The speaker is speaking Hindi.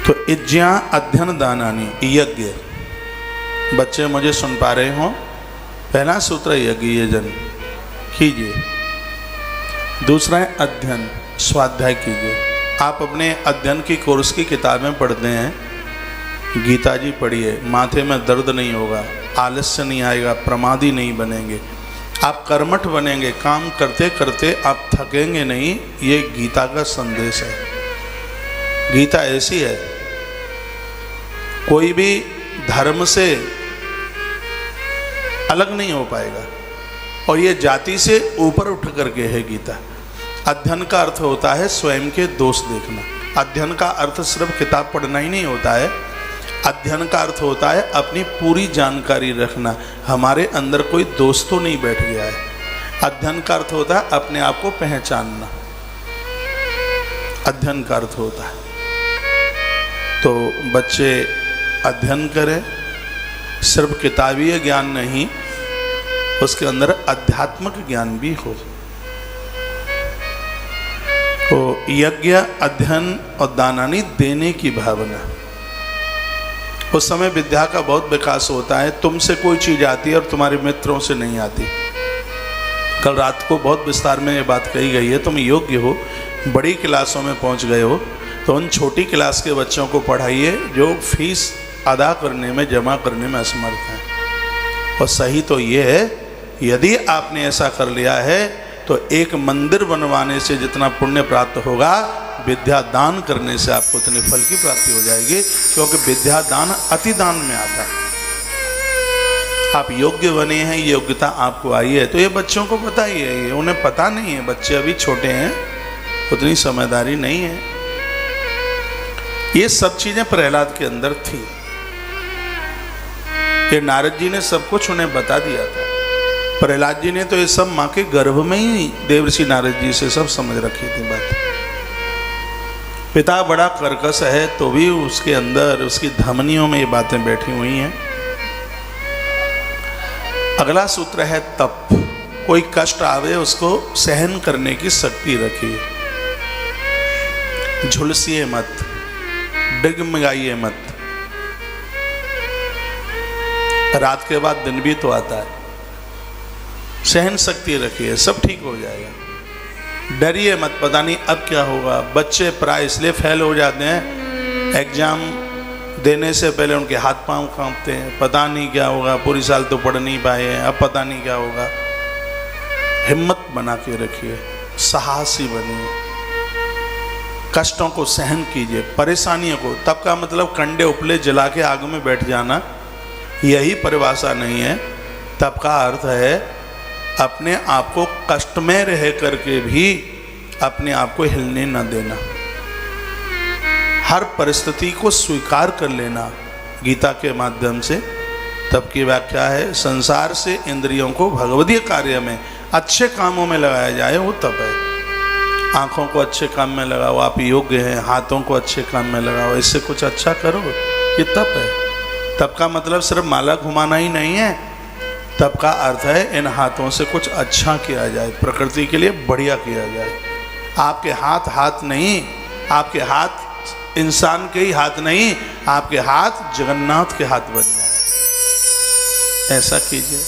तो इज्ञा अध्ययन दानानि, यज्ञ। बच्चे मुझे सुन पा रहे हो? पहला सूत्र यज्ञ, यजन कीजिए। दूसरा है अध्ययन, स्वाध्याय कीजिए। आप अपने अध्ययन की कोर्स की किताबें पढ़ते हैं, गीता जी पढ़िए, माथे में दर्द नहीं होगा, आलस्य नहीं आएगा, प्रमादी नहीं बनेंगे, आप कर्मठ बनेंगे, काम करते करते आप थकेंगे नहीं। ये गीता का संदेश है। गीता ऐसी है, कोई भी धर्म से अलग नहीं हो पाएगा, और ये जाति से ऊपर उठ करके है गीता। अध्ययन का अर्थ होता है स्वयं के दोष देखना। अध्ययन का अर्थ सिर्फ किताब पढ़ना ही नहीं होता है। अध्ययन का अर्थ होता है अपनी पूरी जानकारी रखना, हमारे अंदर कोई दोष तो नहीं बैठ गया है। अध्ययन का अर्थ होता है अपने आप को पहचानना, अध्ययन का अर्थ होता है। तो बच्चे अध्ययन करें, सिर्फ किताबीय ज्ञान नहीं, उसके अंदर आध्यात्मिक ज्ञान भी हो। तो यज्ञ, अध्ययन और दानानि, देने की भावना। उस समय विद्या का बहुत विकास होता है। तुमसे कोई चीज़ आती है और तुम्हारे मित्रों से नहीं आती। कल रात को बहुत विस्तार में ये बात कही गई है। तुम योग्य हो, बड़ी क्लासों में पहुंच गए हो, तो उन छोटी क्लास के बच्चों को पढ़ाइए जो फीस अदा करने में, जमा करने में असमर्थ हैं। और सही तो ये है, यदि आपने ऐसा कर लिया है तो एक मंदिर बनवाने से जितना पुण्य प्राप्त होगा, विद्या दान करने से आपको उतने फल की प्राप्ति हो जाएगी, क्योंकि विद्या दान अति दान में आता है। आप योग्य बने हैं, योग्यता आपको आई है, तो ये बच्चों को पता ही है। ये उन्हें पता नहीं है, बच्चे अभी छोटे हैं, उतनी समझदारी नहीं है। ये सब चीजें प्रहलाद के अंदर थी। ये नारद जी ने सब कुछ उन्हें बता दिया था। प्रहलाद जी ने तो ये सब माँ के गर्भ में ही देवर्षि नारद जी से सब समझ रखी थी बात। पिता बड़ा कर्कश है, तो भी उसके अंदर, उसकी धमनियों में ये बातें बैठी हुई हैं। अगला सूत्र है तप। कोई कष्ट आवे उसको सहन करने की शक्ति रखिए। झुलसिए मत, डगमगाइए मत। रात के बाद दिन भी तो आता है। सहन शक्ति रखिए, सब ठीक हो जाएगा। डरिए मत, पता नहीं अब क्या होगा। बच्चे प्राय इसलिए फेल हो जाते हैं, एग्जाम देने से पहले उनके हाथ पांव कांपते हैं, पता नहीं क्या होगा, पूरी साल तो पढ़ नहीं पाए हैं, अब पता नहीं क्या होगा। हिम्मत बना के रखिए, साहसी बनिए, कष्टों को सहन कीजिए, परेशानियों को। तब का मतलब कंडे उपले जला के आग में बैठ जाना, यही परिभाषा नहीं है। तब का अर्थ है अपने आप को कष्ट में रह करके भी अपने आप को हिलने न देना, हर परिस्थिति को स्वीकार कर लेना गीता के माध्यम से। तब की व्याख्या है, संसार से इंद्रियों को भगवदीय कार्य में, अच्छे कामों में लगाया जाए, वो तप है। आँखों को अच्छे काम में लगाओ, आप योग्य हैं। हाथों को अच्छे काम में लगाओ, इससे कुछ अच्छा करो, ये तप है। तप का मतलब सिर्फ माला घुमाना ही नहीं है। तप का अर्थ है इन हाथों से कुछ अच्छा किया जाए, प्रकृति के लिए बढ़िया किया जाए। आपके हाथ हाथ नहीं, आपके हाथ इंसान के ही हाथ नहीं, आपके हाथ जगन्नाथ के हाथ बन जाए, ऐसा कीजिए।